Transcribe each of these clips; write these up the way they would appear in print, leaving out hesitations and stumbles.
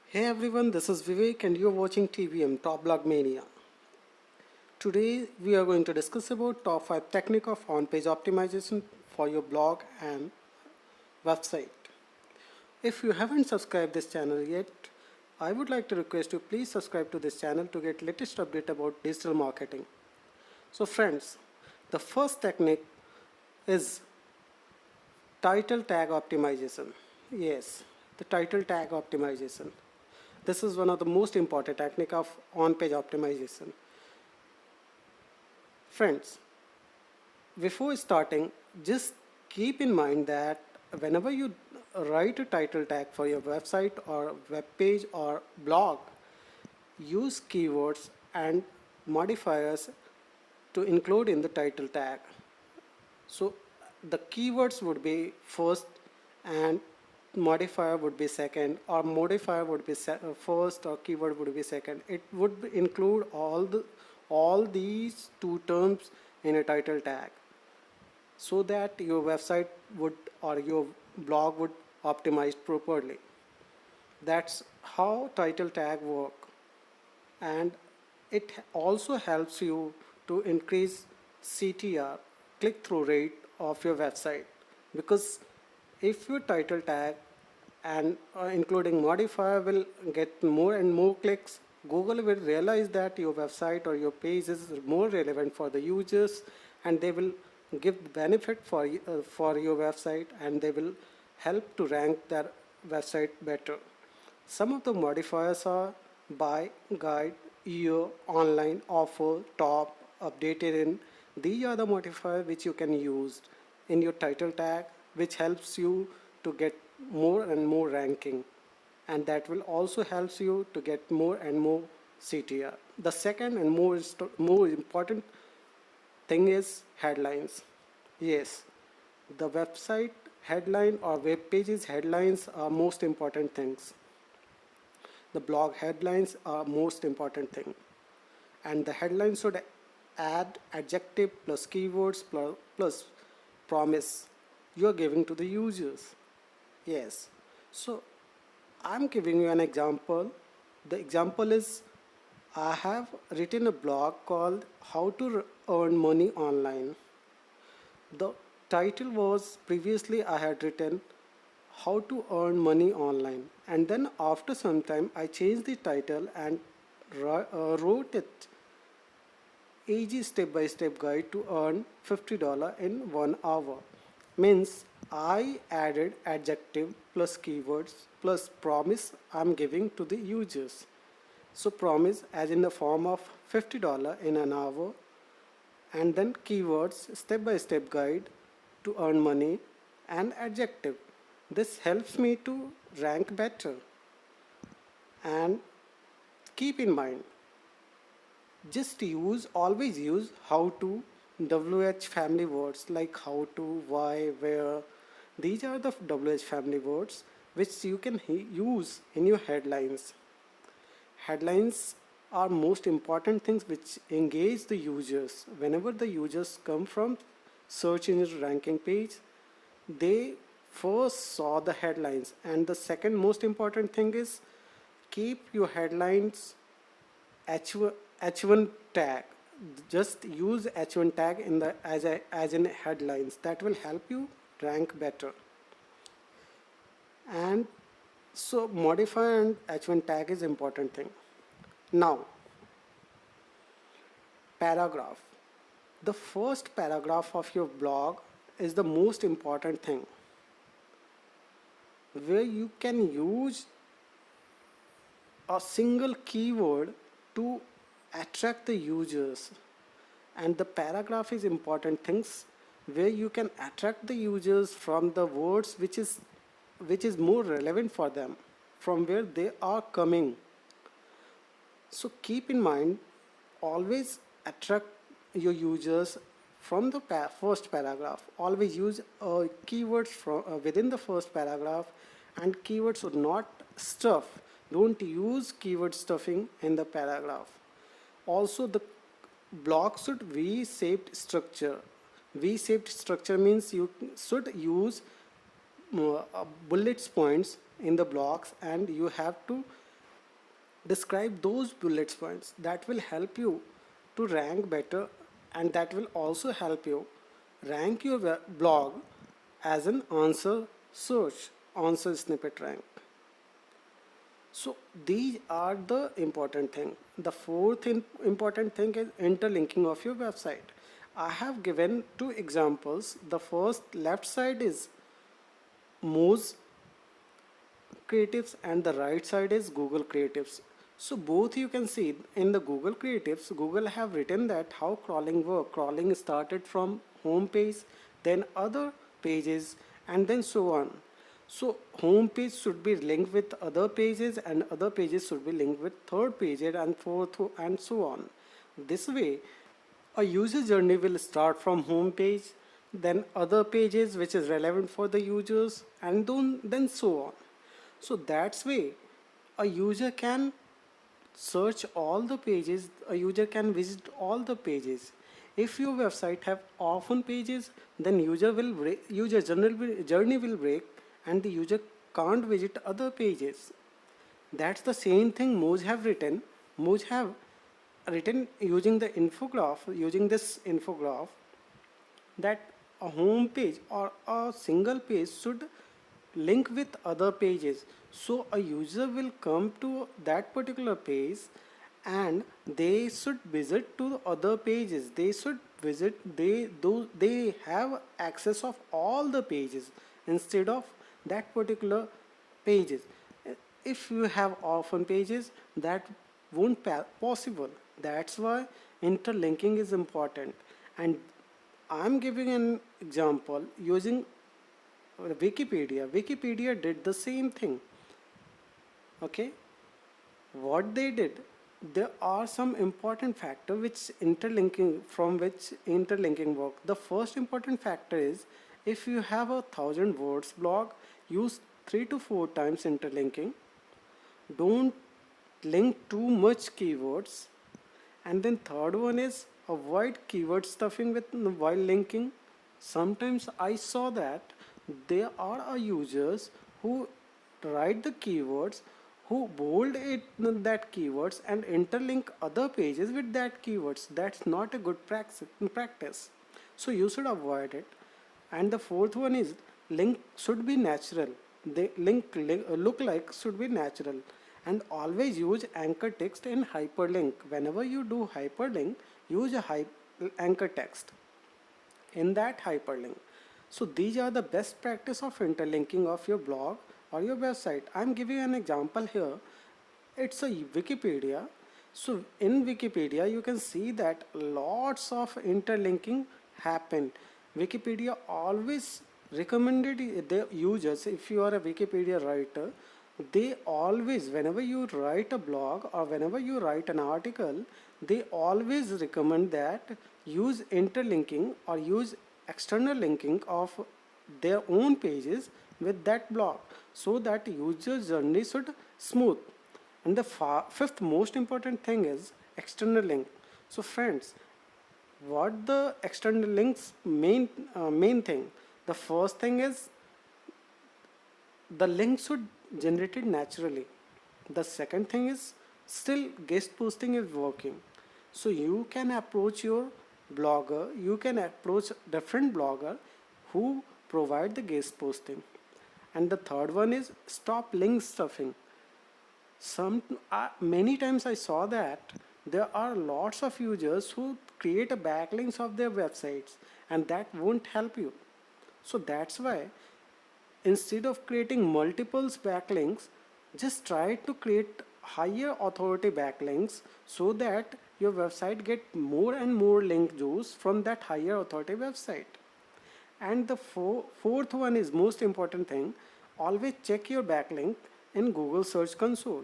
Hey everyone, this is Vivek and you're watching TVM Top Blog Mania. Today we are going to discuss about top 5 technique of on-page optimization for your blog and website. If you haven't subscribed this channel yet, I would like to request you please subscribe to this channel to get latest update about digital marketing. So friends, the first technique is title tag optimization. Yes, the title tag optimization. This is one of the most important technique of on-page optimization. Friends, before starting, just keep in mind that whenever you write a title tag for your website or web page or blog, use keywords and modifiers to include in the title tag. So the keywords would be first and modifier would be second, or modifier would be first or keyword would be second. It would include all these two terms in a title tag so that your website would or your blog would optimize properly. That's how title tag work, and it also helps you to increase CTR, click-through rate of your website, because if your title tag and including modifier will get more and more clicks, Google will realize that your website or your page is more relevant for the users, and they will give benefit for your website, and they will help to rank their website better. Some of the modifiers are buy, guide, year, online, offer, top, updated in. These are the modifiers which you can use in your title tag, which helps you to get more and more ranking, and that will also helps you to get more and more CTR. The second and more important thing is headlines. Yes, the website headline or web pages headlines are most important things. The blog headlines are most important thing, and the headlines should add adjective plus keywords plus promise you are giving to the users. Yes, so I'm giving you an example. The example is, I have written a blog called how to earn money online. The title was, previously I had written how to earn money online, and then after some time I changed the title and wrote it easy step by step guide to earn $50 in 1 hour. Means I added adjective plus keywords plus promise I'm giving to the users. So promise as in the form of $50 in an hour, and then keywords step by step guide to earn money and adjective. This helps me to rank better. And keep in mind, just always use how to, WH family words like how to, why, where. These are the WH family words which you can use in your headlines. Headlines are most important things which engage the users. Whenever the users come from search engine ranking page, they first saw the headlines. And the second most important thing is, keep your headlines H1 tag. Just use H1 tag in the as in headlines. That will help you rank better. And so modify and H1 tag is important thing. Now, paragraph. The first paragraph of your blog is the most important thing, where you can use a single keyword to attract the users. And the paragraph is important things where you can attract the users from the words which is more relevant for them, from where they are coming. So keep in mind, always attract your users from the first paragraph. Always use keywords from within the first paragraph, and keywords should not stuff. Don't use keyword stuffing in the paragraph. Also, the block should V-shaped structure. V-shaped structure means you should use bullets points in the blocks, and you have to describe those bullet points that will help you to rank better, and that will also help you rank your blog as an answer search, answer snippet rank. So these are the important thing. The fourth important thing is interlinking of your website. I have given two examples. The first left side is Moz Creatives and the right side is Google Creatives. So both you can see in the Google Creatives, Google have written that how crawling work. Crawling started from home page, then other pages, and then so on. So home page should be linked with other pages, and other pages should be linked with third pages and fourth and so on. This way, a user journey will start from home page, then other pages which is relevant for the users, and then so on. So that's way a user can search all the pages, a user can visit all the pages. If your website have often pages, then journey will break and the user can't visit other pages. That's the same thing Moz have written. Moz have written using this infograph, that a home page or a single page should link with other pages. So a user will come to that particular page and they should visit to the other pages. They should visit, they have access of all the pages instead of that particular pages. If you have often pages, that won't possible. That's why interlinking is important. And I'm giving an example using Wikipedia. Wikipedia did the same thing. Okay, what they did, there are some important factors which interlinking work. The first important factor is, if you have 1,000 words blog, use 3 to 4 times interlinking. Don't link too much keywords. And then third one is, avoid keyword stuffing while linking. Sometimes I saw that there are users who write the keywords, who bold that keywords and interlink other pages with that keywords. That's not a good practice. So you should avoid it. And the fourth one is, link should be natural. The look like should be natural. And always use anchor text and hyperlink. Whenever you do hyperlink, use a anchor text in that hyperlink. So these are the best practice of interlinking of your blog or your website. I'm giving an example here. It's a Wikipedia. So in Wikipedia, you can see that lots of interlinking happened. Wikipedia always recommended their users, if you are a Wikipedia writer, they always, whenever you write a blog or whenever you write an article, they always recommend that use interlinking or use external linking of their own pages with that blog, so that user journey should smooth. And the fifth most important thing is external link. So friends, what the external links main thing? The first thing is, the link should generated naturally. The second thing is, still guest posting is working. So you can approach your blogger, you can approach different blogger who provide the guest posting. And the third one is, stop link stuffing. Many times I saw that there are lots of users who create a backlinks of their websites, and that won't help you. So that's why, instead of creating multiple backlinks, just try to create higher authority backlinks, so that your website get more and more link juice from that higher authority website. And the fourth one is most important thing, always check your backlink in Google Search Console.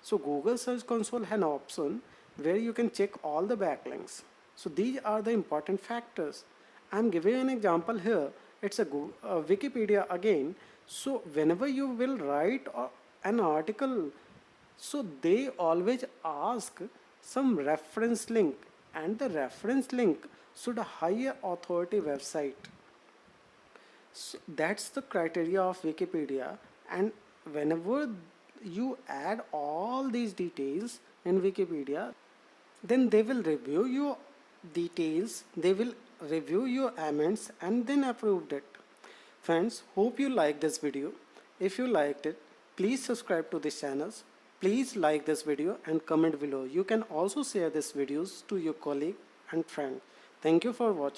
So Google Search Console has an option where you can check all the backlinks. So these are the important factors. I'm giving an example here. It's a Wikipedia again. So whenever you will write an article, so they always ask some reference link, and the reference link should a higher authority website. So that's the criteria of Wikipedia. And whenever you add all these details in Wikipedia, then they will review your details, they will review your amendments and then approved it. Friends, hope you like this video. If you liked it, please subscribe to this channel. Please like this video and comment below. You can also share these videos to your colleague and friend. Thank you for watching.